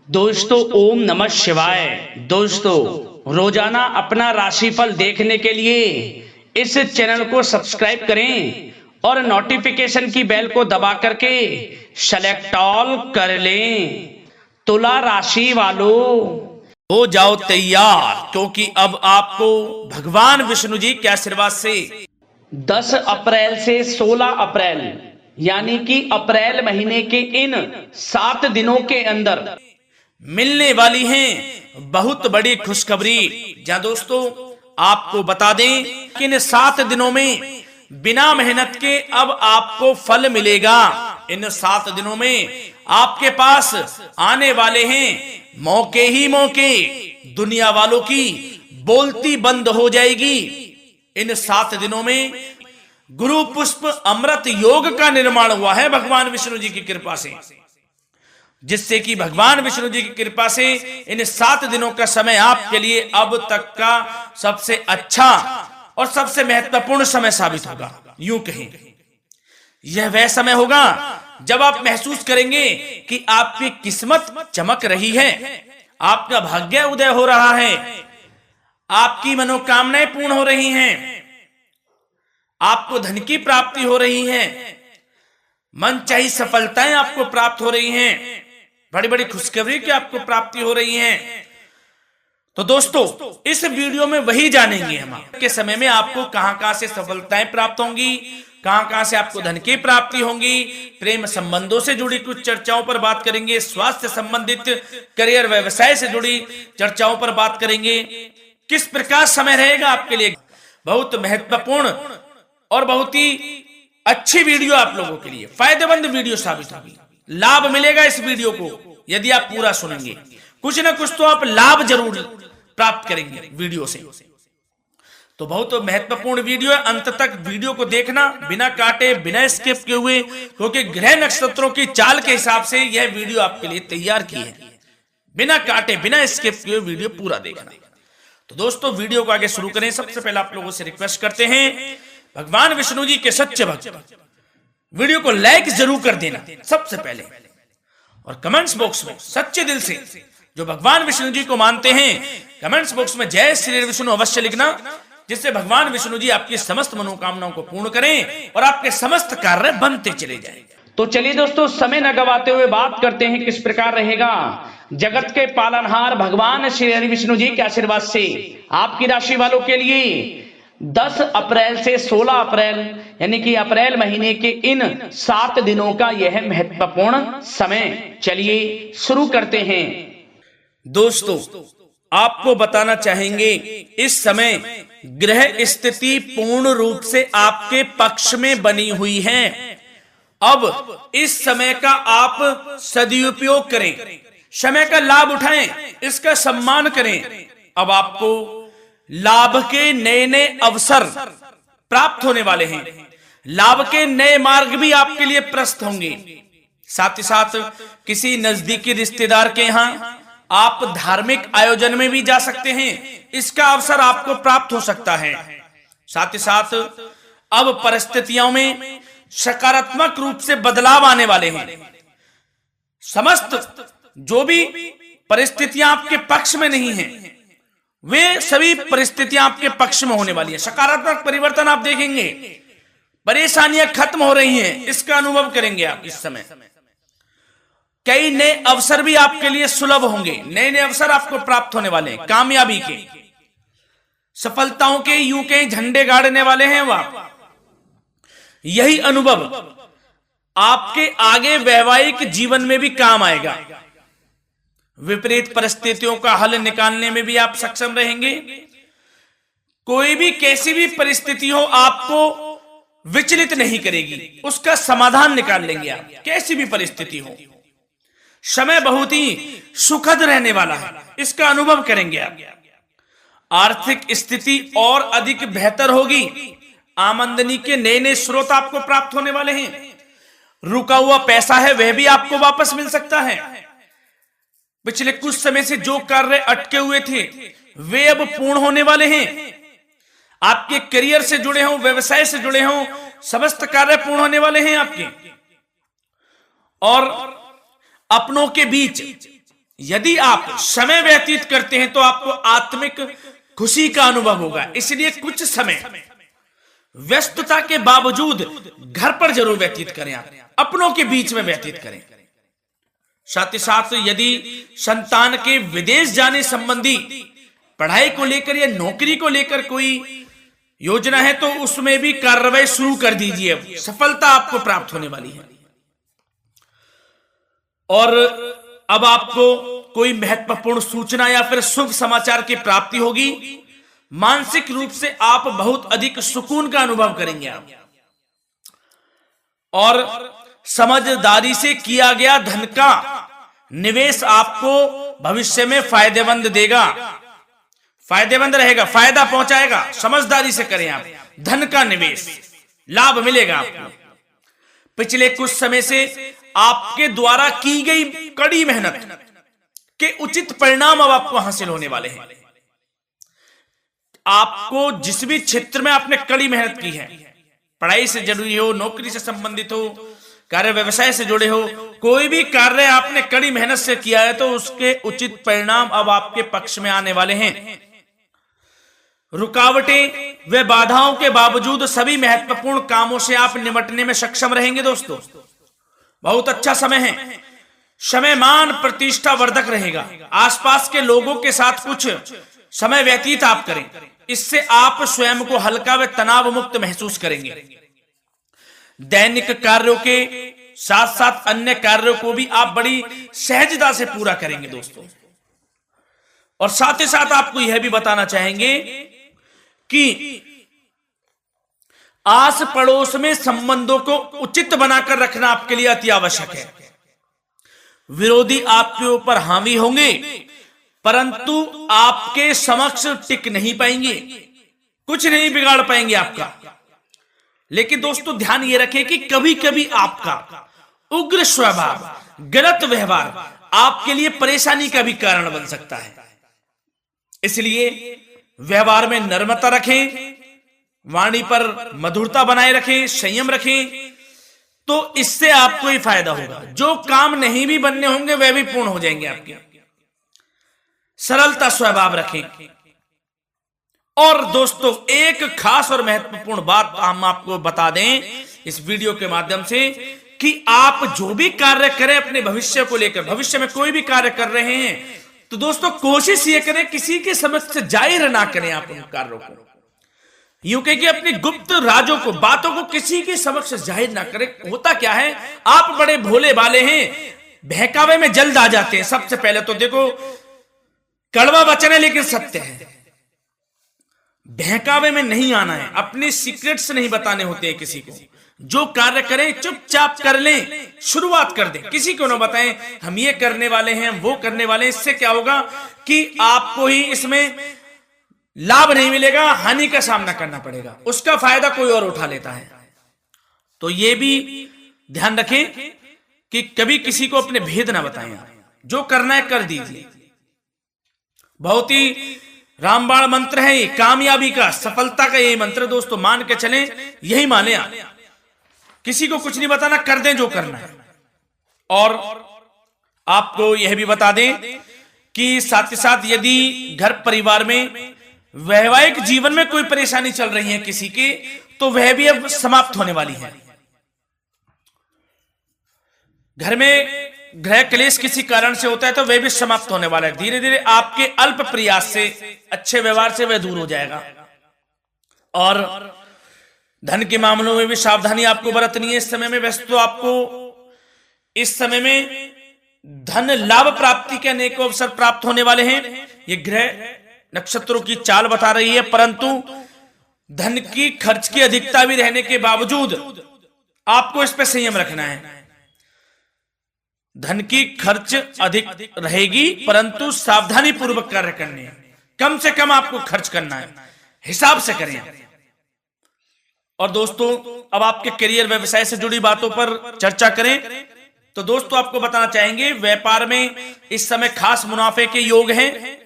दोस्तों ओम नमः शिवाय। दोस्तों रोजाना अपना राशिफल देखने के लिए इस चैनल को सब्सक्राइब करें और नोटिफिकेशन की बेल को दबा करके सेलेक्ट ऑल कर लें। तुला राशि वालों हो जाओ तैयार, क्योंकि अब आपको भगवान विष्णु जी के आशीर्वाद से 10 अप्रैल से 16 अप्रैल यानी कि अप्रैल महीने के इन 7 दिनों के अंदर मिलने वाली हैं बहुत बड़ी खुशखबरी। जहां दोस्तों आपको बता दें कि इन 7 दिनों में बिना मेहनत के अब आपको फल मिलेगा। इन 7 दिनों में आपके पास आने वाले हैं मौके ही मौके। दुनिया वालों की बोलती बंद हो जाएगी। इन 7 दिनों में गुरु पुष्प अमृत योग का निर्माण हुआ है भगवान विष्णु जी की कृपा से, जिससे कि भगवान विष्णु जी की कृपा से इन 7 दिनों का समय आपके लिए अब तक का सबसे अच्छा और सबसे महत्वपूर्ण समय साबित होगा। यूं कहें यह वह समय होगा जब आप महसूस करेंगे कि आपकी किस्मत चमक रही है, आपका भाग्य उदय हो रहा है, आपकी मनोकामनाएं पूर्ण हो रही हैं, आपको धन की प्राप्ति हो रही है, मनचाही सफलताएं आपको प्राप्त हो रही हैं, बड़ी बड़ी खुशखबरी की आपको प्राप्ति हो रही है। तो दोस्तों इस वीडियो में वही जानेंगे हम के समय में आपको कहां से सफलताएं प्राप्त होंगी, कहां से आपको धन की प्राप्ति होंगी, प्रेम संबंधों से जुड़ी कुछ चर्चाओं पर बात करेंगे, स्वास्थ्य संबंधित करियर व्यवसाय से जुड़ी चर्चाओं पर बात करेंगे। किस प्रकार समय रहेगा आपके लिए, बहुत महत्वपूर्ण और बहुत ही अच्छी वीडियो आप लोगों के लिए फायदेमंद वीडियो साबित होगी। लाभ मिलेगा इस वीडियो को यदि आप पूरा सुनेंगे, कुछ ना कुछ तो आप लाभ जरूर प्राप्त करेंगे वीडियो से। तो बहुत महत्वपूर्ण वीडियो है, अंत तक वीडियो को देखना बिना काटे बिना स्किप किए हुए, क्योंकि ग्रह नक्षत्रों की चाल के हिसाब से यह वीडियो आपके लिए तैयार की है। बिना काटे बिना स्किप किए वीडियो पूरा देखना। तो दोस्तों वीडियो को आगे शुरू करें। सबसे पहले आप लोगों से रिक्वेस्ट करते हैं, भगवान विष्णु जी के सच्चे भक्त वीडियो को लाइक जरूर कर देना सबसे पहले, और कमेंट्स बॉक्स में सच्चे दिल से जो भगवान विष्णु जी को मानते हैं कमेंट्स बॉक्स में जय श्री विष्णु अवश्य लिखना, जिससे भगवान विष्णु जी आपकी समस्त मनोकामनाओं को पूर्ण करें और आपके समस्त कार्य बनते चले जाएं। तो चलिए दोस्तों समय न गवाते हुए बात करते हैं किस प्रकार रहेगा जगत के पालनहार भगवान श्री हरि विष्णु जी के आशीर्वाद से आपकी राशि वालों के लिए 10 अप्रैल से 16 अप्रैल यानी कि अप्रैल महीने के इन 7 दिनों का यह महत्वपूर्ण समय। चलिए शुरू करते हैं। दोस्तों आपको बताना चाहेंगे इस समय ग्रह स्थिति पूर्ण रूप से आपके पक्ष में बनी हुई है। अब इस समय का आप सदुपयोग करें, समय का लाभ उठाएं, इसका सम्मान करें। अब आपको लाभ के नए नए अवसर प्राप्त होने वाले हैं, लाभ के नए मार्ग भी आपके लिए प्रशस्त होंगे। साथ ही साथ किसी नजदीकी रिश्तेदार के यहाँ आप धार्मिक आयोजन में भी जा सकते हैं, इसका अवसर आपको प्राप्त हो सकता है। साथ ही साथ अब परिस्थितियों में सकारात्मक रूप से बदलाव आने वाले हैं। समस्त जो भी परिस्थितियां आपके पक्ष में नहीं हैं, वे सभी परिस्थितियां आपके पक्ष में होने वाली है। सकारात्मक परिवर्तन आप देखेंगे, परेशानियां खत्म हो रही हैं, इसका अनुभव करेंगे आप इस समय। कई नए अवसर भी आपके लिए सुलभ होंगे, नए नए अवसर आपको प्राप्त होने वाले हैं, कामयाबी के, सफलताओं के यूं के झंडे गाड़ने वाले हैं वह। यही अनुभव आपके आगे वैवाहिक जीवन में भी काम आएगा। विपरीत परिस्थितियों का हल निकालने में भी आप सक्षम रहेंगे। कोई भी कैसी भी परिस्थिति हो आपको विचलित नहीं करेगी, उसका समाधान निकाल लेंगे आप, कैसी भी परिस्थिति हो। समय बहुत ही सुखद रहने वाला है, इसका अनुभव करेंगे आप। आर्थिक स्थिति और अधिक बेहतर होगी, आमदनी के नए नए स्रोत आपको प्राप्त होने वाले हैं। रुका हुआ पैसा है वह भी आपको वापस मिल सकता है। पिछले कुछ समय से जो कार्य अटके हुए थे वे अब पूर्ण होने वाले हैं। आपके करियर से जुड़े हों, व्यवसाय से जुड़े हों, समस्त कार्य पूर्ण होने वाले हैं आपके। और अपनों के बीच यदि आप समय व्यतीत करते हैं तो आपको आत्मिक खुशी का अनुभव होगा। इसलिए कुछ समय व्यस्तता के बावजूद घर पर जरूर व्यतीत करें, आप अपनों के बीच में व्यतीत करें। साथ ही साथ यदि संतान के विदेश जाने संबंधी पढ़ाई को लेकर या नौकरी को लेकर कोई योजना है तो उसमें भी कार्रवाई शुरू कर दीजिए, सफलता आपको प्राप्त होने वाली है। और अब आपको कोई महत्वपूर्ण सूचना या फिर शुभ समाचार की प्राप्ति होगी। मानसिक रूप से आप बहुत अधिक सुकून का अनुभव करेंगे आप, और समझदारी से किया गया धन का निवेश आपको भविष्य में फायदेमंद देगा, फायदेमंद रहेगा, फायदा पहुंचाएगा। समझदारी से करें आप, धन का निवेश, लाभ मिलेगा आपको। पिछले कुछ समय से आपके द्वारा की गई कड़ी मेहनत के उचित परिणाम अब आपको हासिल होने वाले हैं। आपको जिस भी क्षेत्र में आपने कड़ी मेहनत की है, पढ़ाई से जुड़ी हो, नौकरी से संबंधित हो, कार्य व्यवसाय से जुड़े हो, कोई भी कार्य आपने कड़ी मेहनत से किया है तो उसके उचित परिणाम अब आपके पक्ष में आने वाले हैं। रुकावटें व बाधाओं के बावजूद सभी महत्वपूर्ण कामों से आप निपटने में सक्षम रहेंगे। दोस्तों बहुत अच्छा समय है, समय मान प्रतिष्ठा वर्धक रहेगा। आसपास के लोगों के साथ कुछ समय व्यतीत आप करें, इससे आप स्वयं को हल्का व तनाव मुक्त महसूस करेंगे। दैनिक कार्यों के साथ साथ अन्य कार्यों को भी आप बड़ी सहजता से पूरा करेंगे दोस्तों। और साथ ही साथ आपको यह भी बताना चाहेंगे कि आस पड़ोस में संबंधों को उचित बनाकर रखना आपके लिए अति आवश्यक है। विरोधी आपके ऊपर हावी होंगे परंतु आपके समक्ष टिक नहीं पाएंगे, कुछ नहीं बिगाड़ पाएंगे आपका। लेकिन दोस्तों ध्यान ये रखें कि कभी कभी आपका उग्र स्वभाव, गलत व्यवहार आपके लिए परेशानी का भी कारण बन सकता है। इसलिए व्यवहार में नम्रता रखें, वाणी पर मधुरता बनाए रखें, संयम रखें, तो इससे आपको ही फायदा होगा। जो काम नहीं भी बनने होंगे वह भी पूर्ण हो जाएंगे आपके। सरलता स्वभाव रखें। और दोस्तों एक खास और महत्वपूर्ण बात हम आपको बता दें इस वीडियो के माध्यम से कि आप जो भी कार्य करें अपने भविष्य को लेकर, भविष्य में कोई भी कार्य कर रहे हैं तो दोस्तों कोशिश ये करें किसी के समक्ष जाहिर ना करें आप उन कार्यों को। यूं कह कि अपनी गुप्त राजों को, बातों को किसी के समक्ष जाहिर ना करें। होता क्या है, आप बड़े भोले भाले हैं, बहकावे में जल्द आ जाते हैं। सबसे पहले तो देखो कड़वा वचन है लेकिन सत्य है, बहकावे में नहीं आना है, अपने सीक्रेट्स नहीं बताने होते हैं किसी को। जो कार्य करें चुपचाप कर लें, शुरुआत कर दें, किसी को ना बताएं हम ये करने वाले हैं, हम वो करने वाले हैं। इससे क्या होगा कि आपको ही इसमें लाभ नहीं मिलेगा, हानि का सामना करना पड़ेगा, उसका फायदा कोई और उठा लेता है। तो ये भी ध्यान रखें कि कभी किसी को अपने भेद ना बताएं, जो करना है कर दीजिए। बहुत ही रामबाण मंत्र है ये, कामयाबी का, सफलता का यही मंत्र दोस्तों, मान के चलें, यही माने आप। किसी को कुछ नहीं बताना, कर दें जो करना है। और आपको यह भी बता दें कि साथ ही साथ यदि घर परिवार में वैवाहिक जीवन में कोई परेशानी चल रही है किसी के, तो वह भी अब समाप्त होने वाली है। घर में गृह क्लेश किसी कारण से होता है तो वह भी समाप्त होने वाला है। धीरे धीरे आपके अल्प प्रयास से, अच्छे व्यवहार से वह दूर हो जाएगा। और धन के मामलों में भी सावधानी आपको बरतनी है इस समय में। वैसे तो आपको इस समय में धन लाभ प्राप्ति के अनेक अवसर प्राप्त होने वाले हैं, ये ग्रह नक्षत्रों की चाल बता रही है। परंतु धन की खर्च की अधिकता भी रहने के बावजूद आपको इस पर संयम रखना है। धन की खर्च अधिक रहेगी परंतु सावधानी पूर्वक कार्य करने हैं, कम से कम आपको खर्च करना है, हिसाब से करें। और दोस्तों अब आपके करियर व्यवसाय से जुड़ी बातों पर चर्चा करें तो दोस्तों आपको बताना चाहेंगे व्यापार में इस समय खास मुनाफे के योग हैं।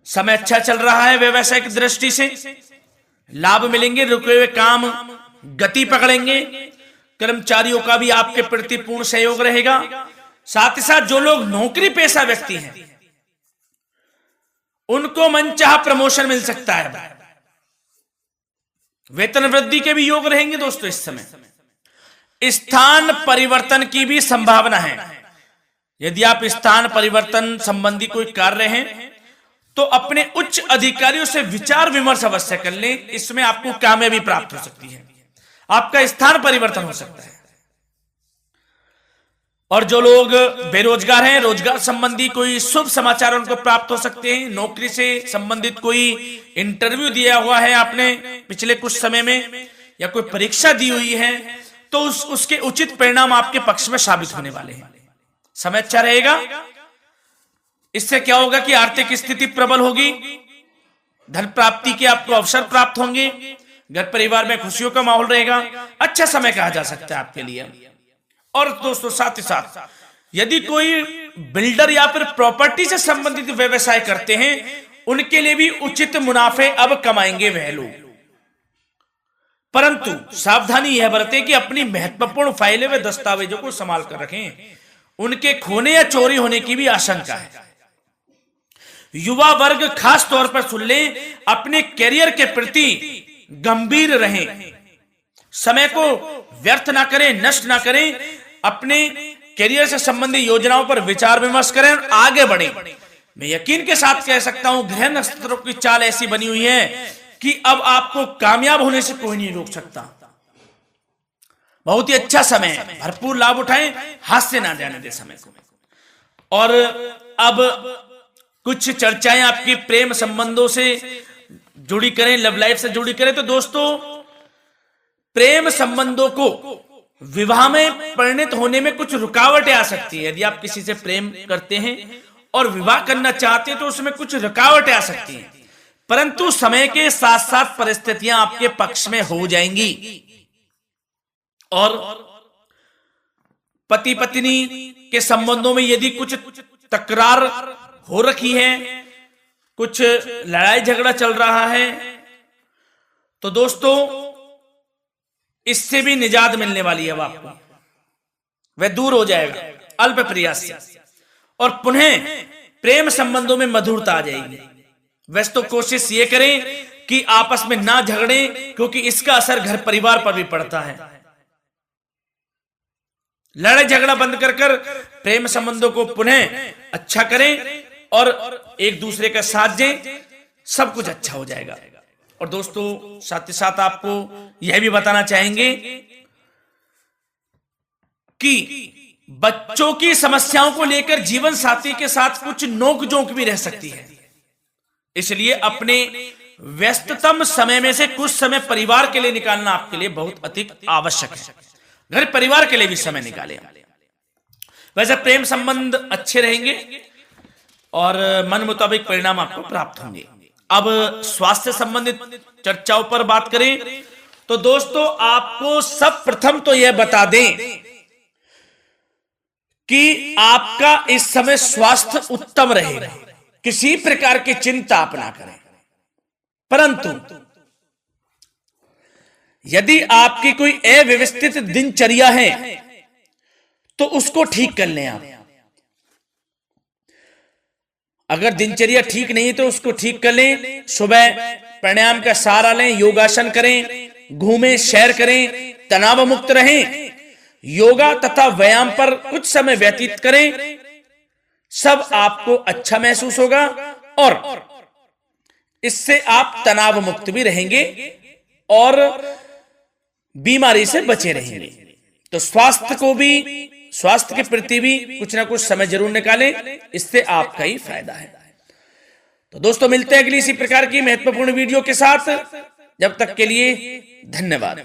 समय अच्छा चल रहा है, व्यवसाय की दृष्टि से लाभ मिलेंगे, रुके हुए काम गति पकड़ेंगे। कर्मचारियों का भी आपके प्रति पूर्ण सहयोग रहेगा। साथ ही साथ जो लोग नौकरी पेशा व्यक्ति हैं उनको मनचाहा प्रमोशन मिल सकता है। वेतन वृद्धि के भी योग रहेंगे दोस्तों। इस समय स्थान परिवर्तन की भी संभावना है। यदि आप स्थान परिवर्तन संबंधी कोई कार्य हैं तो अपने उच्च अधिकारियों से विचार विमर्श अवश्य कर लें। इसमें आपको कामयाबी प्राप्त हो सकती है, आपका स्थान परिवर्तन हो सकता है। और जो लोग बेरोजगार हैं, रोजगार संबंधी कोई शुभ समाचार उनको प्राप्त हो सकते हैं। नौकरी से संबंधित कोई इंटरव्यू दिया हुआ है आपने पिछले कुछ समय में, या कोई परीक्षा दी हुई है, तो उसके उचित परिणाम आपके पक्ष में साबित होने वाले हैं। समय अच्छा रहेगा। इससे क्या होगा कि आर्थिक स्थिति प्रबल होगी, धन प्राप्ति के आपको अवसर प्राप्त होंगे, घर परिवार में खुशियों का माहौल रहेगा। अच्छा समय कहा जा सकता है आपके लिए। और दोस्तों साथ ही साथ यदि कोई बिल्डर या फिर प्रॉपर्टी से संबंधित व्यवसाय करते हैं उनके लिए भी उचित मुनाफे अब कमाएंगे वह लोग। परंतु सावधानी यह बरतें कि अपनी महत्वपूर्ण फाइलें व दस्तावेजों को संभाल कर रखें, उनके खोने या चोरी होने की भी आशंका है। युवा वर्ग खास तौर पर सुन लें, अपने कैरियर के प्रति गंभीर रहें, समय को व्यर्थ ना करें, नष्ट ना करें, अपने कैरियर से संबंधित योजनाओं पर विचार विमर्श करें और आगे बढ़ें। मैं यकीन के साथ कह सकता हूं ग्रह नक्षत्रों की चाल ऐसी बनी हुई है कि अब आपको कामयाब होने से कोई नहीं रोक सकता। बहुत ही अच्छा समय है, भरपूर लाभ उठाएं, हाथ से ना जाने दे समय को। और अब कुछ चर्चाएं आपकी प्रेम संबंधों से जुड़ी करें, लव लाइफ से जुड़ी करें। तो दोस्तों प्रेम संबंधों को विवाह में परिणत होने में कुछ रुकावटें आ सकती है। यदि आप किसी से प्रेम करते हैं और विवाह करना चाहते हैं तो उसमें कुछ रुकावटें आ सकती हैं, परंतु समय के साथ साथ परिस्थितियां आपके पक्ष में हो जाएंगी। और पति पत्नी के संबंधों में यदि कुछ तकरार हो रखी है, कुछ लड़ाई झगड़ा चल रहा है, तो दोस्तों इससे भी निजात मिलने वाली है। अब आपको वह दूर हो जाएगा अल्प प्रयास से, और पुनः प्रेम संबंधों में मधुरता आ जाएगी। वैसे तो कोशिश ये करें कि आपस में ना झगड़ें, क्योंकि इसका असर घर परिवार पर भी पड़ता है। लड़ाई झगड़ा बंद कर प्रेम संबंधों को पुनः अच्छा करें और एक दूसरे का साथ दें, सब कुछ अच्छा हो जाएगा। और दोस्तों साथ ही साथ आपको यह भी बताना चाहेंगे कि बच्चों की समस्याओं को लेकर जीवन साथी के साथ कुछ नोकझोंक भी रह सकती है। इसलिए अपने व्यस्ततम समय में से कुछ समय परिवार के लिए निकालना आपके लिए बहुत अधिक आवश्यक है। घर परिवार के लिए भी समय निकालें। वैसे प्रेम संबंध अच्छे रहेंगे और मन मुताबिक परिणाम आपको प्राप्त होंगे। अब स्वास्थ्य संबंधित चर्चाओं पर बात करें तो दोस्तों आपको सब प्रथम तो यह बता दें कि आपका इस समय स्वास्थ्य उत्तम रहेगा, किसी प्रकार की चिंता आप ना करें। परंतु यदि आपकी कोई अव्यवस्थित दिनचर्या है तो उसको ठीक कर लें आप। अगर दिनचर्या ठीक नहीं तो उसको ठीक कर लें। सुबह प्राणायाम का सहारा लें, योगासन करें, घूमें, सैर करें, तनाव मुक्त रहें, योगा तथा व्यायाम पर कुछ समय व्यतीत करें। सब आपको अच्छा महसूस होगा और इससे आप तनाव मुक्त भी रहेंगे और बीमारी से बचे रहेंगे। तो स्वास्थ्य के प्रति भी कुछ ना कुछ समय जरूर निकालें, इससे आपका ही फायदा है। तो दोस्तों मिलते हैं अगली इसी प्रकार की महत्वपूर्ण वीडियो के साथ। जब तक के लिए धन्यवाद।